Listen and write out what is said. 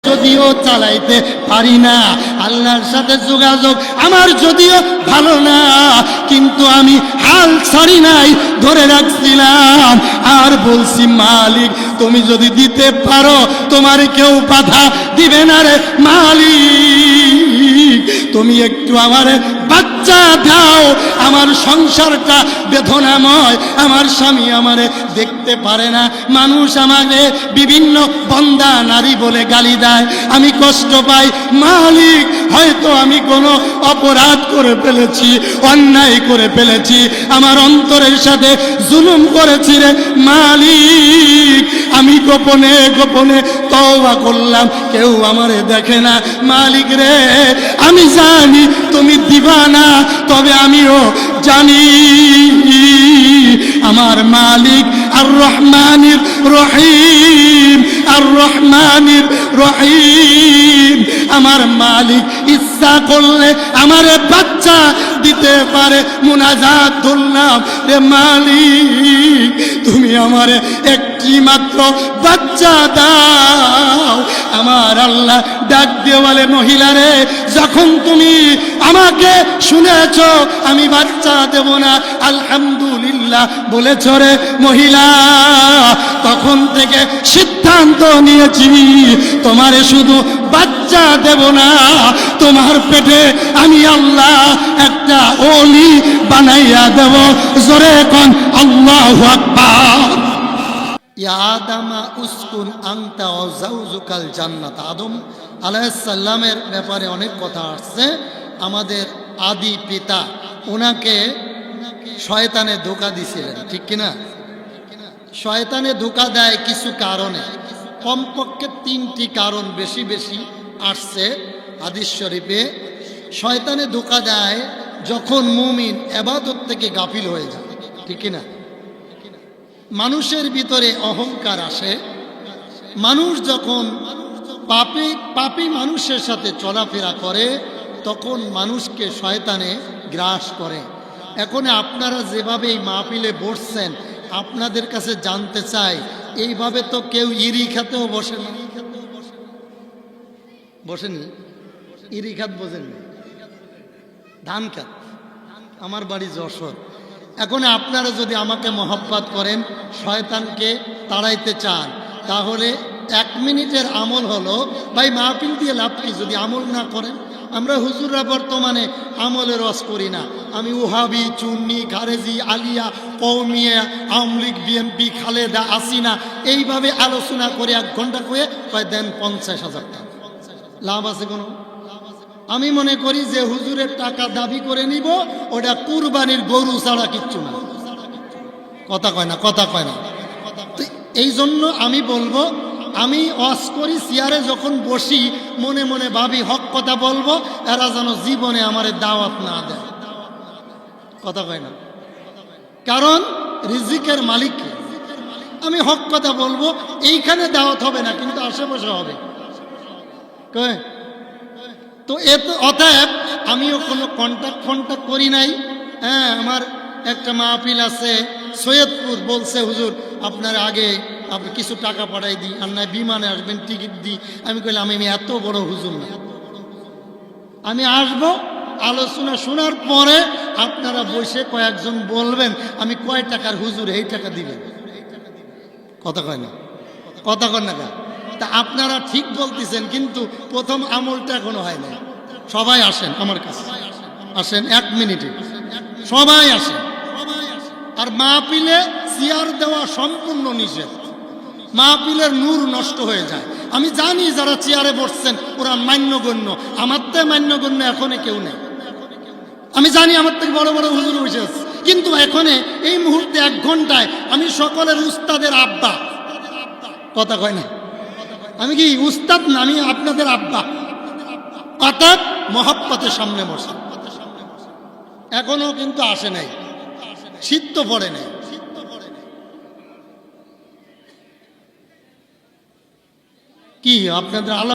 যদিও চালাইতে পারি না, আল্লাহর সাথে যোগাযোগ আমার যদিও ভালো না, কিন্তু আমি হাল ছাড়ি নাই, ধরে রাখছিলাম আর বলছি মালিক তুমি যদি দিতে পারো তোমার কেউ বাধা দিবে না রে মালিক, তুমি একটু আমার বাচ্চা দাও, আমার সংসারটা বেদনাময়, আমার স্বামী আমারে দেখতে পারে না, মানুষ আমাকে বিভিন্ন বন্দা নারী বলে গালি দেয়, আমি কষ্ট পাই মালিক, হয়তো আমি কোনো অপরাধ করে ফেলেছি, অন্যায় করে ফেলেছি, আমার অন্তরের সাথে জুলুম করেছি রে মালিক, আমি গোপনে গোপনে তওবা করলাম, কেউ আমারে দেখে না মালিক রে, আমি জানি তুমি দিবা না, তবে আমিও জানি আমার মালিক আর রহমানির রহিম, আর রহমানির রহিম, আমার মালিক ইচ্ছা করলে আমারে বাচ্চা দিতে পারে। মুনাজাত ধরলাম রে মালিক তুমি আমারে একটি মাত্র বাচ্চা দাও। আমার আল্লাহ ডাক দিয়ে বলে মহিলা রে, যখন তুমি আমাকে শুনেছ আমি বাচ্চা দেব না আলহামদুলিল্লাহ বলেছ রে মহিলা, তখন থেকে সিদ্ধান্ত নিয়েছি তোমারে শুধু বাচ্চা দেব না, তোমার পেটে আমি আল্লাহ একটা ওলি বানাইয়া দেব। জোরে কোন আল্লাহু আকবার। ইয়া আদামা উসকুন আনতা ওয়া যাওজুকাল জান্নাত। আদম আলাইহিস সালামের ব্যাপারে অনেক কথা আসছে। আমাদের আদি পিতা ওনাকে শয়তানে ধোঁকা দিছিলেন, ঠিক কিনা? শয়তানে ধোঁকা দেয় কিছু কারণে, কমপক্ষে 3টি কারণ বেশি বেশি আসছে হাদিস শরীফে। শয়তানে ধোঁকা দেয় যখন মুমিন ইবাদত থেকে গাফিল হয়ে যায়, ঠিক কিনা? মানুষের ভিতরে অহংকার আসে, মানুষ যখন পাপী মানুষের সাথে চলাফেরা করে তখন মানুষকে শয়তানে গ্রাস করে। এখন আপনারা যেভাবে এই মাহফিলে বসছেন, আপনাদের কাছে জানতে চাই, এইভাবে তো কেউ ইরি খাতেও বসে না, বসেননি? ইরি খাত বোঝেননি? ধান খাত। আমার বাড়ি যশোর। এখন আপনারা যদি আমাকে মহব্বত করেন, শয়তানকে তাড়াইতে চান, তাহলে 1 মিনিটের আমল হলো, ভাই মাহফিল দিয়ে লাভ কি যদি আমল না করেন? আমরা হুজুররা বর্তমানে আমলের রস করি না, আমি ওহাবি, চুন্নি, খারেজি, আলিয়া, কওমিয়া, আওয়ামী লীগ, বিএনপি, খালেদা, হাসিনা, এইভাবে আলোচনা করে 1 ঘন্টা করে কয় দেন 50,000 টাকা। লাভ আছে কোনো? আমি মনে করি যে হুজুরের টাকা দাবি করে নিব, ওটা কুরবানির গরু ছাড়া কিচ্ছু না। কথা কয় না, কথা কয় না। এই জন্য আমি বলবো, আমি ওয়াজ করি, চেয়ারে যখন বসি মনে মনে ভাবি হক কথা বলবো, এরা যেন জীবনে আমারে দাওয়াত না দেয়। কথা কয় না, কারণ রিজিকের মালিক আমি হক কথা বলবো, এইখানে দাওয়াত হবে না কিন্তু আশেপাশে হবে। কয় তো অতএব আমিও কোনো কন্ট্যাক্ট করি নাই। হ্যাঁ, আমার একটা মাহফিল আছে সৈয়দপুর, বলছে হুজুর আপনার আগে আপনি কিছু টাকা পাঠাই দিই, আর নয় বিমানে আসবেন টিকিট দিই। আমি কইলাম আমি এত বড় হুজুর না, আমি আসবো, আলোচনা শোনার পরে আপনারা বসে কয়েকজন বলবেন আমি কয় টাকার হুজুর, এই টাকা দিবেন। কথা কয় না, কথা কয় না। তা আপনারা ঠিক বলতেছেন, কিন্তু প্রথম আমলটা এখনো হয় না। সবাই আসেন আমার কাছে, আসেন 1 মিনিটে সবাই আসেন। আর মাহফিলে চেয়ার দেওয়া সম্পূর্ণ নিষেধ, মাহফিলের নূর নষ্ট হয়ে যায়। আমি জানি যারা চেয়ারে বসছেন ওরা মান্যগণ্য, আমার তো মান্যগণ্য এখনো কেউ নেই। আমি জানি আমার থেকে বড় বড় হুজুর বসে আছে, কিন্তু এখানে এই মুহূর্তে 1 ঘন্টায় আমি সকলের উস্তাদের আব্বা। কথা কয় না, আমি কি উস্তাদ না, আমি আপনাদের আব্বা। অর্থাৎ মহব্বতের সামনে বসে, এখনো কিন্তু আসে নাই, শীত তো পড়ে নাই। কি আপনাদের আলাপ